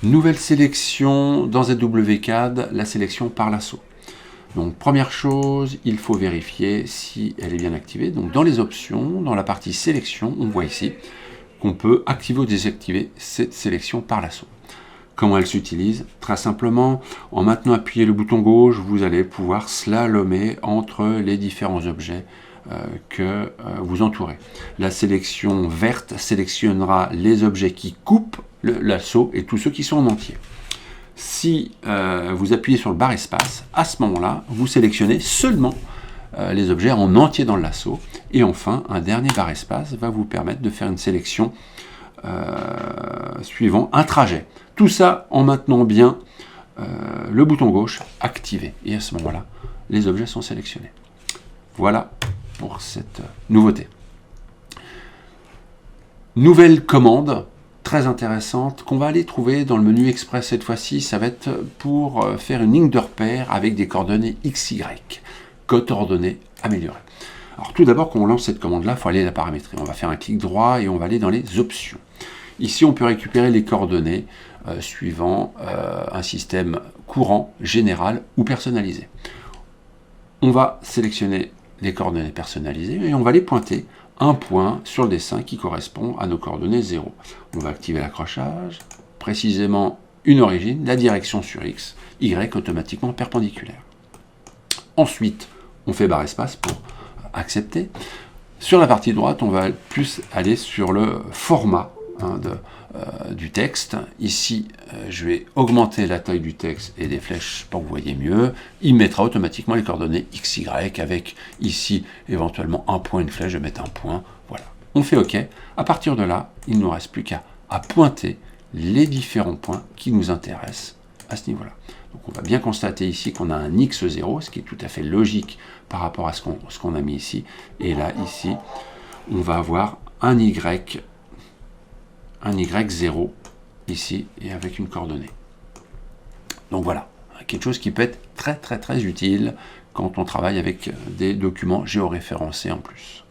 Nouvelle sélection dans ZWCAD, la sélection par l'assaut. Donc première chose, il faut vérifier si elle est bien activée. Donc dans les options, dans la partie sélection, on voit ici qu'on peut activer ou désactiver cette sélection par l'assaut. Comment elle s'utilise? Très simplement, en maintenant appuyé le bouton gauche, vous allez pouvoir slalomer entre les différents objets que vous entourez. La sélection verte sélectionnera les objets qui coupent l'assaut et tous ceux qui sont en entier. Si vous appuyez sur le barre espace, à ce moment-là, vous sélectionnez seulement les objets en entier dans le lasso. Et enfin, un dernier barre espace va vous permettre de faire une sélection suivant un trajet. Tout ça en maintenant bien le bouton gauche activé. Et à ce moment-là, les objets sont sélectionnés. Voilà pour cette nouveauté. Nouvelle commande très intéressante qu'on va aller trouver dans le menu express cette fois-ci. Ça va être pour faire une ligne de repère avec des coordonnées XY, coordonnées améliorées. Alors tout d'abord, quand on lance cette commande-là, il faut aller la paramétrer. On va faire un clic droit et on va aller dans les options. Ici, on peut récupérer les coordonnées suivant un système courant, général ou personnalisé. On va sélectionner les coordonnées personnalisées et on va les pointer un point sur le dessin qui correspond à nos coordonnées 0. On va activer l'accrochage, précisément une origine, la direction sur X, Y automatiquement perpendiculaire. Ensuite, on fait barre espace pour accepter. Sur la partie droite, on va plus aller sur le format du texte. Ici, je vais augmenter la taille du texte et des flèches pour que vous voyez mieux. Il mettra automatiquement les coordonnées XY avec ici éventuellement un point, une flèche, je vais mettre un point. Voilà. On fait OK. À partir de là, il ne nous reste plus qu'à pointer les différents points qui nous intéressent à ce niveau-là. Donc on va bien constater ici qu'on a un X0, ce qui est tout à fait logique par rapport à ce qu'on a mis ici. Et là, ici, on va avoir un Y0 ici et avec une coordonnée. Donc voilà, quelque chose qui peut être très utile quand on travaille avec des documents géoréférencés en plus.